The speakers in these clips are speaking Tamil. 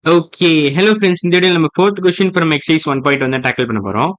ஓகே. Hello friends. இந்த வீடியோல நம்ம 4த் கொஸ்டின் ஃப்ரம் எக்சர்சைஸ் 1.1 தான் டாக்கிள் பண்ண போறோம்.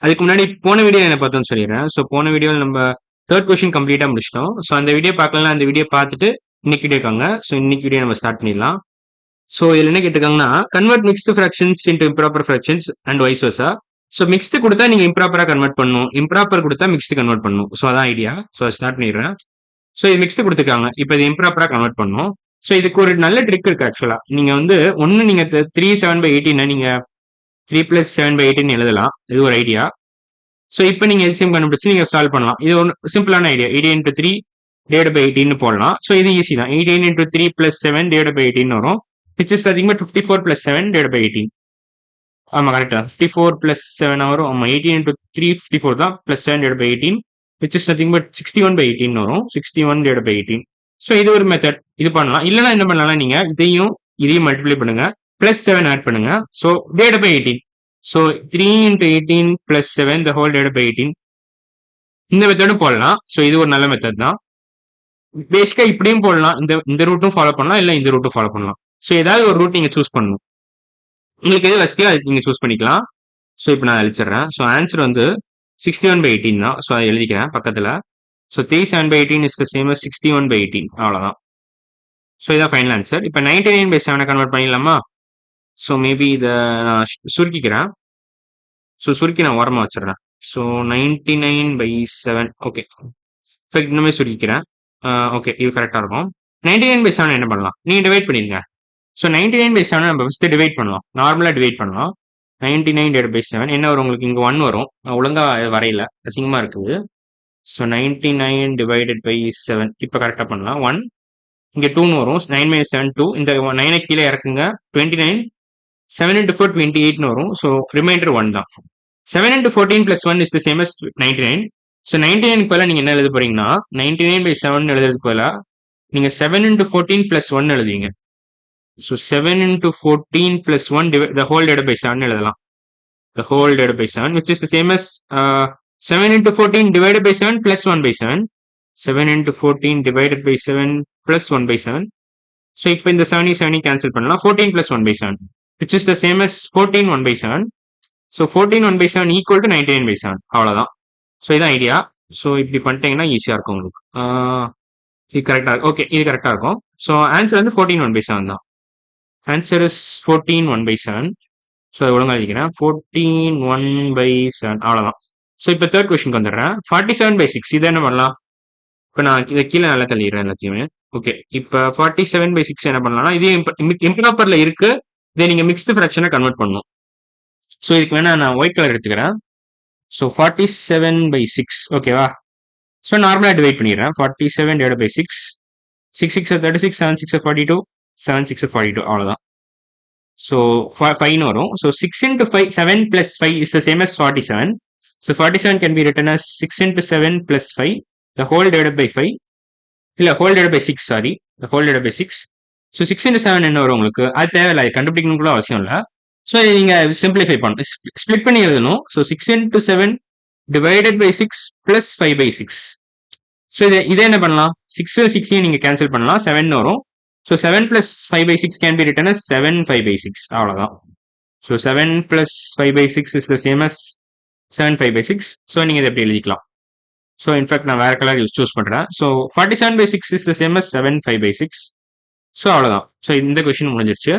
அதுக்கு முன்னாடி போன வீடியோல என்ன பார்த்தோம்னு சொல்லிடுறேன். ஸோ போன வீடியோல நம்ம 3 கொஸ்டின் கம்ப்ளீட்டா முடிச்சிட்டோம். ஸோ அந்த வீடியோ பார்க்கலன்னா அந்த வீடியோ பார்த்துட்டு இன்னைக்கு வீடியோ இருக்காங்க. ஸோ இன்னைக்கு வீடியோ நம்ம ஸ்டார்ட் பண்ணிடலாம். ஸோ இதுல என்ன கேட்டிருக்காங்கன்னா convert mixed fractions into improper fractions and vice versa. So mixed கொடுத்தா நீங்க இம்ப்ராப்பரா கன்வெர்ட் பண்ணணும், இம்ப்ராப்பர் கொடுத்தா மிக்ஸ்டு கன்வெர்ட் பண்ணணும். ஸோ அதான் ஐடியா. ஸோ ஸ்டார்ட் பண்ணிடுறேன். ஸோ இது மிக்ஸ்டு கொடுத்துருக்காங்க. இப்போ இது இம்ப்ராப்பரா கன்வெர்ட் பண்ணணும். ஸோ இதுக்கு ஒரு நல்ல ட்ரிக் இருக்கு ஆக்சுவலா. நீங்க வந்து ஒன்னு நீங்க 3/7/18 நீங்க 3+7/18 எழுதலாம். இது ஒரு ஐடியா. ஸோ இப்போ நீங்க எல்சிஎம் கண்டுபிடிச்சு நீங்க சால்வ் பண்ணலாம். இது ஒரு சிம்பிளான ஐடியா. 18 × 3 ÷ 18 போடலாம். ஸோ இது ஈஸி தான். 18 × 3 + 7 ÷ 18 வரும். விச் இஸ் அதிகமாக 54 + 7 ÷ 18. ஆமா கரெக்டா. 54 + 7 வரும். ஆமா 18 × 3 54 தான் +7 ÷ 18 விச் இஸ் நத்திங் பட் 61/18 வரும். 61 ÷ 18. ஸோ இது ஒரு மெத்தட். இது பண்ணலாம். இல்லைன்னா என்ன பண்ணலாம், நீங்க இதையும் மல்டிப்ளை பண்ணுங்க, +7 ஆட் பண்ணுங்க. So divide by 18. So 3 × 18 + 7 the whole divided by 18. இந்த மெத்தடும் போடலாம். ஸோ இது ஒரு நல்ல மெத்தட் தான். பேசிக்கா இப்படியும் போடலாம். இந்த ரூட்டும் ஃபாலோ பண்ணலாம், இல்லை இந்த ரூட்டும் ஃபாலோ பண்ணலாம். ஸோ ஏதாவது ஒரு ரூட் நீங்க சூஸ் பண்ணணும். உங்களுக்கு எது வசதியோ அது நீங்க சூஸ் பண்ணிக்கலாம். ஸோ இப்போ நான் அழிச்சிடுறேன். ஸோ ஆன்சர் வந்து 61/18 தான். ஸோ அதை எழுதிக்கிறேன் பக்கத்துல. So 3/7/18 is the same as 61/18. அவ்வளோதான். ஸோ இதான் ஃபைனல் ஆன்சர். இப்போ 99/7 கன்வெர்ட் பண்ணிடலாமா? ஸோ மேபி இதை நான் சுருக்கிக்கிறேன். ஸோ சுருக்கி நான் ஓரமாக வச்சிடுறேன். ஸோ 99/7. ஓகே, இன்னுமே சுருக்கிக்கிறேன். ஓகே, இது கரெக்டாக இருக்கும். 99/7 என்ன பண்ணலாம், நீங்கள் டிவைட் பண்ணிடுங்க. ஸோ 99/7 நம்ம ஃபஸ்ட்டு டிவைட் பண்ணலாம். நார்மலாக டிவைட் பண்ணலாம். 99/7 என்ன வரும் உங்களுக்கு? இங்கே 1 வரும். ஒழுங்கா வரையில அசிங்கமாக இருக்குது. ஸோ 99/7 இப்போ கரெக்டாக பண்ணலாம். 1 இங்கே 2 வரும். 9 - 7 2. இந்த 9 கீழே இறக்குங்க. 29. 7 × 4 28 வரும். ஸோ ரிமைண்டர் 1 தான். 7 × 14 + 1 is the same as 99. So 99க்கு பதிலாக நீங்க என்ன எழுத போறீங்கன்னா 99/7 எழுதுறதுக்கு பதிலாக நீங்க 7 × 14 + 1 எழுதுவீங்க. So 7 × 14 + 1 the whole divided by 7 எழுதலாம். the whole divided by 7 which is the same as 7 × 14 divided by 7 + 1/7. 7 × 14 divided by 7 + 1/7. So இப்போ இந்த 7 கேன்சல் பண்ணலாம். 14 + 1/7 which is the same as 14 1/7. So 14 1/7 equal to 99/7. அவ்வளோதான். ஸோ இதான் ஐடியா. ஸோ இப்படி பண்ணிட்டீங்கன்னா ஈஸியாக இருக்கும் உங்களுக்கு. இது கரெக்டாக ஓகே, இது கரெக்டாக இருக்கும். ஸோ ஆன்சர் வந்து 14 1/7 தான். Answer is 14 1/7. ஸோ அது ஒழுங்காக எழுதிக்கிறேன். 14 1/7 அவ்வளோதான். ஸோ இப்போ தேர்ட் கொஸ்டின் வந்துடுறேன். 47/6 இதை என்ன பண்ணலாம்? இப்போ நான் இதை கீழே நல்லா தள்ளிடுறேன் எல்லாத்தையுமே. ஓகே, இப்போ 47/6 என்ன பண்ணலாம்னா இது இம்ப்ராப்பர்ல இருக்கு. இதை நீங்க மிக்ஸ்டு ஃபிராக்ஷனை கன்வெர்ட் பண்ணணும். ஸோ இதுக்கு வேணா நான் ஒயிட் கலர் எடுத்துக்கிறேன். ஸோ 47/6 ஓகேவா? ஸோ நார்மலாக டிவைட் பண்ணிடுறேன். 47 ÷ 6. 6 6 36, 7 6 42, 7 6 42 அவ்வளோதான். ஸோ 5 வரும். So 6 × 5 7 + 5 is the same as 47. So 47 can be written as 6 × 7 + 5 the whole divided by 5. இல்ல whole divided by 6, sorry, the whole divided by 6. So 6 × 7 என்ன வரும் உங்களுக்கு? அது தேவையில்லை, கண்டுபிடிக்கணும் கூட அவசியம் இல்லை. ஸோ நீங்க சிம்பிளிஃபை பண்ணணும், ஸ்பிளிட் பண்ணி எழுதணும். So 6 × 7 divided by 6 + 5/6. ஸோ இதே என்ன பண்ணலாம்? 6 6 நீங்க கேன்சல் பண்ணலாம். 7 வரும். So 7 + 5/6 can be written as 7 5/6. அவ்வளோதான். So 7 + 5/6 is the same as 7 5/6. So நீங்க இதை எப்படி எழுதிக்கலாம். ஸோ இன்ஃபேக்ட் நான் வேற கலர் சூஸ் பண்றேன். So 47/6 is the same as 7 5/6. So அவ்வளோதான். ஸோ இந்த கொஸ்டின் முடிஞ்சிருச்சு.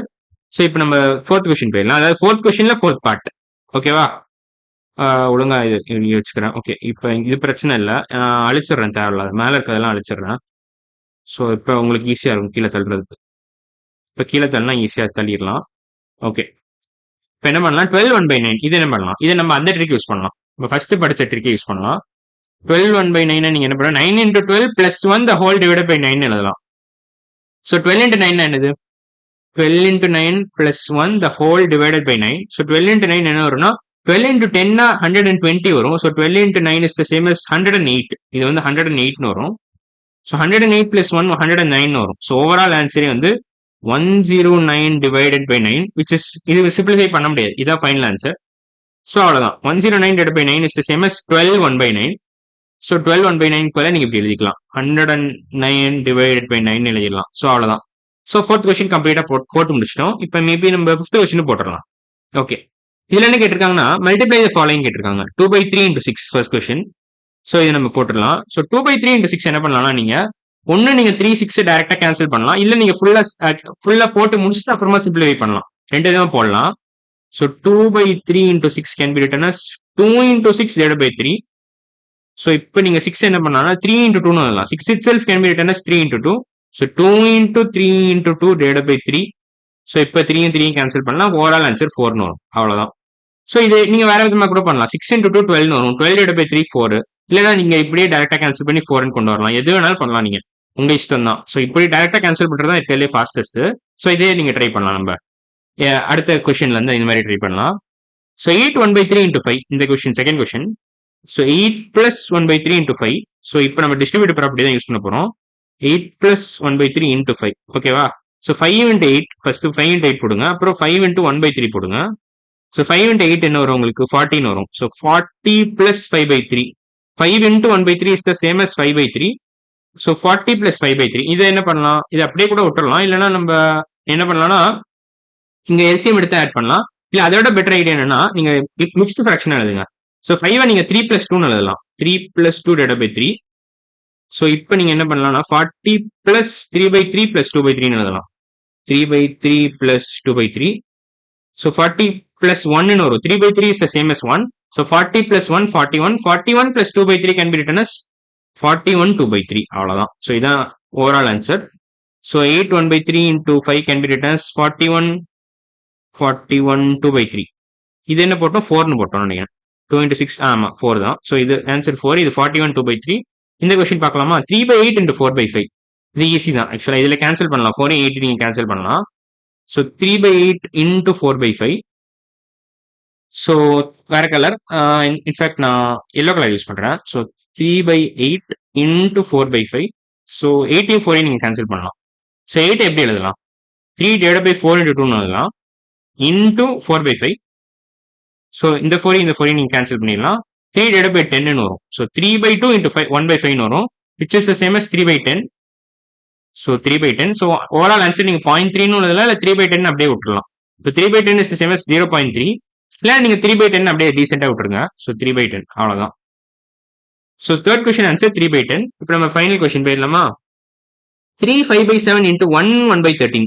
ஸோ இப்போ நம்ம 4th கொஸ்டின் போயிடலாம். அதாவது 4th கொஸ்டின்ல 4th பார்ட். ஓகேவா? ஒழுங்கா இது வச்சுக்கிறேன். ஓகே, இப்போ இது பிரச்சனை இல்லை. அழிச்சிடுறேன் தேவையில்லாத, மேலே இருக்கிறதெல்லாம் அழிச்சிடுறேன். ஸோ இப்போ உங்களுக்கு ஈஸியாக இருக்கும் கீழே தள்ளுறதுக்கு. இப்போ கீழே தள்ளலாம், ஈஸியாக தள்ளிடலாம். ஓகே, இப்போ என்ன பண்ணலாம்? 12 1/9 இது என்ன பண்ணலாம்? இதை நம்ம அந்த ட்ரிக் யூஸ் பண்ணலாம். இப்போ ஃபர்ஸ்ட் படிச்ச ட்ரிக்கை யூஸ் பண்ணலாம். 12 1/9 நீங்க என்ன பண்ணலாம்? 9 × 12 + 1 the whole divided by 9 எழுதலாம். ஸோ 12 × 9 என்னது? 12 × 9 + 1 the whole divided by 9. So 12 × 9 என்ன வரும்னா 12 × 10 120 வரும். So 12 × 9 is the same as 108. இது வந்து 108 வரும். ஸோ 108 + 1 109 வரும். ஸோ ஓவரால் ஆன்சரே வந்து 109 divided by 9 which is இது சிம்பிளிஃபை பண்ண முடியாது. இதான் ஃபைனல் ஆன்சர். ஸோ அவ்வளோதான். 109 divided by 9 is the same as 12 1/9. So 12 1/9 போல நீங்க இப்படி எழுதிக்கலாம். 109 divided by 9 எழுதிடலாம். ஸோ அவ்வளோதான். ஸோ ஃபோர்த் கொஸ்டின் கம்ப்ளீட்டா போட்டு முடிச்சிட்டோம். இப்போ மேபி நம்ம ஃபிஃப்த் கொஸ்டின் போட்டுடலாம். ஓகே, இதுல என்ன கேட்டிருக்காங்கன்னா மல்டிப்ளை த ஃபாலோயிங் கேட்டிருக்காங்க. 2/3 into 6 ஃபர்ஸ்ட் கொஸ்டின். ஸோ இது நம்ம போட்டுடலாம். ஸோ 2/3 into 6 என்ன பண்ணலாம்னா நீங்க ஒன்னு நீங்க 3/6 டைரக்டா கேன்சல் பண்ணலாம், இல்ல நீங்க ஃபுல்லா போட்டு முடிச்சுட்டு அப்புறமா சிம்பிளிஃபை பண்ணலாம். ரெண்டு விதமா போடலாம். So 2/3 into 6 can be written as 2 into 6 divided by 3. So இப்போ நீங்க 6 என்ன பண்ணலாம் 3 into 2 எழுதலாம். 6 itself can be written as 3 into 2. So 2 into 3 into 2 divided by 3. So இப்போ 3 3 கேன்சல் பண்ணலாம். ஓவரால் ஆன்சர் 4 வரும். அவ்வளவுதான். ஸோ இது நீங்க வேற விதமா கூட பண்ணலாம். 6 into 2 12 வரும். 12 divided by 3 4. இல்லைன்னா நீங்க இப்படியே டைரக்டா கேன்சல் பண்ணி 4 கொண்டு வரலாம். எது வேணாலும் பண்ணலாம், நீங்க உங்க இஷ்டம் தான். ஸோ இப்படி டைரக்டா கேன்சல் பண்றதா இருக்கிறதுலே ஃபாஸ்டஸ்ட். ஸோ இதே நீங்க ட்ரை பண்ணலாம். நம்ம அடுத்த கொஸ்டின்ல இருந்து இந்த மாதிரி ட்ரை பண்ணலாம். ஸோ 8 1/3 into 5 இந்த question second question. So 8 plus 1/3 into 5. So இப்போ நம்ம டிஸ்ட்ரிபியூட்டிவ் ப்ராப்பர்ட்டி தான் யூஸ் பண்ண போறோம். 8 plus 1/3 into 5. ஓகேவா? ஸோ 5 into 8 ஃபர்ஸ்ட் 5 into 8 போடுங்க. அப்புறம் 5 into 1/3 போடுங்க. ஸோ 5 into 8 என்ன வரும் உங்களுக்கு 14 வரும். So 40 plus 5/3. 5 into 1/3 is the same as 5/3. So 40 plus 5/3. இதை என்ன பண்ணலாம், இதை அப்படியே கூட விட்டுறலாம். இல்லைன்னா நம்ம என்ன பண்ணலாம்னா இங்க எல்சிஎம் எடுத்து ஆட் பண்ணலாம். இல்ல அதோட பெட்டர் ஐடியா என்னன்னா நீங்க மிக்ஸ்டு ஃபிராக்ஷன் எழுதுங்க. ஸோ 5 நீங்க 3 plus 2 எழுதலாம். 3 plus 2 divided by 3. ஸோ இப்போ நீங்க என்ன பண்ணலாம்னா 40 plus 3/3 plus 2/3 எழுதலாம். 3/3 plus 2/3. ஸோ 40 plus 1 வரும். 3/3 is the same as 1. So 40 plus 1 41. 41 plus 2/3 can be written as 41 2/3. அவ்வளவுதான். ஸோ இதான் overall answer. So 8 1/3 into 5 can be written as 41 2/3. இது என்ன போட்டோம் 4னு போட்டோம் நினைக்கிறேன். 2 into 6 ஆமா 4 தான். ஸோ இது ஆன்சர் 4. இது 41 2/3. இந்த கொஸ்டின் பார்க்கலாமா 3/8 into 4/5. இது ஈஸி தான். ஆக்சுவலா இதுல கேன்சல் பண்ணலாம். 4 8 நீங்க கேன்சல் பண்ணலாம். So 3/8 into 4/5. ஸோ வேற கலர் இன்ஃபேக்ட் நான் எல்லோ கலர் யூஸ் பண்றேன். So 3/8 into 4/5. ஸோ 8 4 நீங்க கேன்சல் பண்ணலாம். ஸோ 8 எப்படி எழுதலாம் 3 divided by 4 into 2 எழுதலாம் into 4/5. ஸோ இந்த 4 நீங்க கேன்சல் பண்ணிடலாம். 3 divided by 10 வரும். ஸோ 3/2 into 1/5 வரும், which is the same as 3/10. So 3/10. So overall answer நீங்க 0.3 எழுதலாம், இல்ல 3/10 அப்படியே விட்டுறலாம். So 3/10 is the same as 0.3. இல்ல நீங்க 3/10 அப்படியே டீசெண்டா விட்டுருங்க. ஸோ 3/10 அவ்வளவுதான். So third question answer 3/10. இப்போ நம்ம ஃபைனல் கொஸ்டின் போயிடலாமா 3 5/7 into 1 1/13.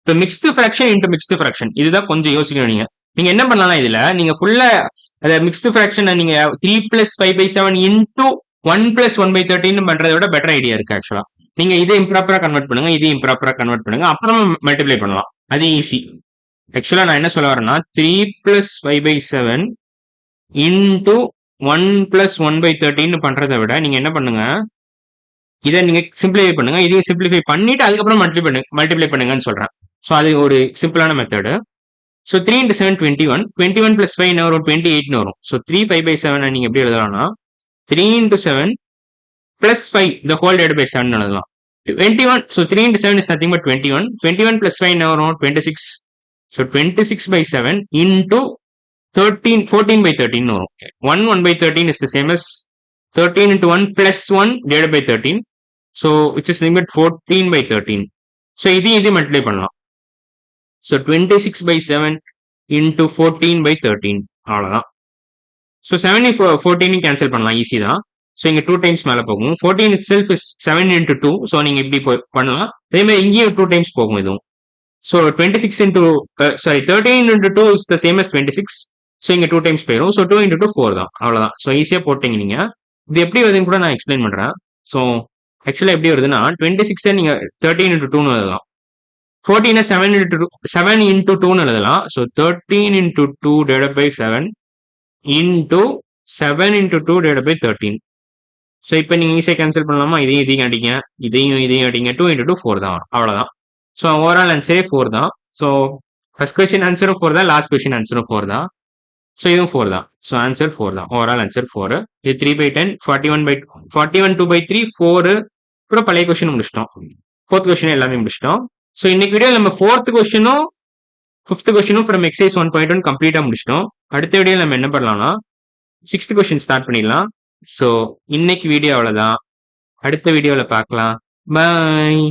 இப்போ mixed fraction into mixed fraction இதுதான் கொஞ்சம் யோசிக்கணும். நீங்க என்ன பண்ணலாம், இதுல நீங்க ஃபுல்லா மிக்ஸ்டு ஃபிராக்ஷன் நீங்க 3 plus 5/7 into 1 plus 1/13 பண்றதை விட பெட்டர் ஐடியா இருக்கு. ஆக்சுவலா நீங்க இதை இம்ப்ராப்பரா கன்வெர்ட் பண்ணுங்க, இதை இம்ப்ராப்பரா கன்வெர்ட் பண்ணுங்க, அப்புறம் மல்டிப்ளை பண்ணலாம். அது ஈஸி. ஆக்சுவலா நான் என்ன சொல்ல வரேன்னா 3 plus 5/7 into 1 plus 1/13 பண்றதை விட நீங்க என்ன பண்ணுங்க, இதை நீங்க சிம்பிளிஃபை பண்ணுங்க. இதையும் சிம்பிளிஃபை பண்ணிட்டு அதுக்கப்புறம் மல்டிப்ளை பண்ணுங்கன்னு சொல்றேன். ஸோ அது ஒரு சிம்பிளான மெத்தடு. So 3 into 7 21. 21 plus 5 என்ன வரும் 28 வரும். ஸோ 3 5/7 நீங்க எப்படி எழுதலாம்னா 3 into 7 plus 5 the whole divided by 7 எழுதலாம். 21. So 3 into 7 is nothing but 21. 21 plus 5 என்ன வரும் 26. ஸோ 26/7 into 14/13 வரும். 1 1/13 is the same as 13 into 1 plus 1 divided by 13. So which is limit 14/13. So இது மல்டிப்ளை பண்ணலாம். So 26/7 into 14/13 அவ்வளவுதான். ஸோ 7 14 கேன்சல் பண்ணலாம், ஈஸி தான். ஸோ இங்க 2 டைம்ஸ் மேல போகும். 14 itself is 7 into 2. ஸோ நீங்க இப்படி பண்ணலாம். அதே மாதிரி இங்கேயும் 2 டைம்ஸ் போகும் இதுவும். So 26 into 13 into 2 is the same as 26. So இங்க 2 டைம்ஸ் போயிடும். ஸோ 2 into 2 4 தான், அவ்வளவுதான். ஸோ ஈஸியா போட்டீங்க. நீங்க இது எப்படி வருதுன்னு கூட நான் எக்ஸ்பிளைன் பண்றேன். ஸோ ஆக்சுவலா எப்படி வருதுன்னா 26 நீங்க 13 into 2 எழுதலாம். 14 7 into 2 எழுதலாம். So 13 into 2 divided by 7 into 7 into 2 divided by 13. So இப்போ நீங்க ஈஸியா கேன்சல் பண்ணலாமா, இதையும் அடிங்க, இதையும் அடிங்க. 2 into 2 4 தான் வரும், அவ்வளவுதான். ஸோ ஓவரால் ஆன்சரே 4 தான். ஸோ ஃபர்ஸ்ட் கொஸ்டின் ஆன்சரும் 4 தான், லாஸ்ட் கொஸ்டின் ஆன்சரும் 4 தான். ஸோ இதுவும் 4 தான். ஸோ ஆன்சர் 4 தான். Overall answer 4. இது 3/10 41 2/3 4. அப்புறம் பழைய கொஸ்டின் முடிச்சிட்டோம். ஃபோர்த் கொஸ்டின் எல்லாமே முடிச்சிட்டோம். ஸோ இன்னைக்கு வீடியோ நம்ம 4th கொஸ்டினும் 5th கொஸ்டினும் ஃப்ரம் எக்ஸசைஸ் 1.1 கம்ப்ளீட்டா முடிச்சிட்டோம். அடுத்த வீடியோ நம்ம என்ன பண்ணலாம்னா 6th கொஸ்டின் ஸ்டார்ட் பண்ணிடலாம். ஸோ இன்னைக்கு வீடியோ அவ்வளவுதான். அடுத்த வீடியோல பார்க்கலாம். பாய்.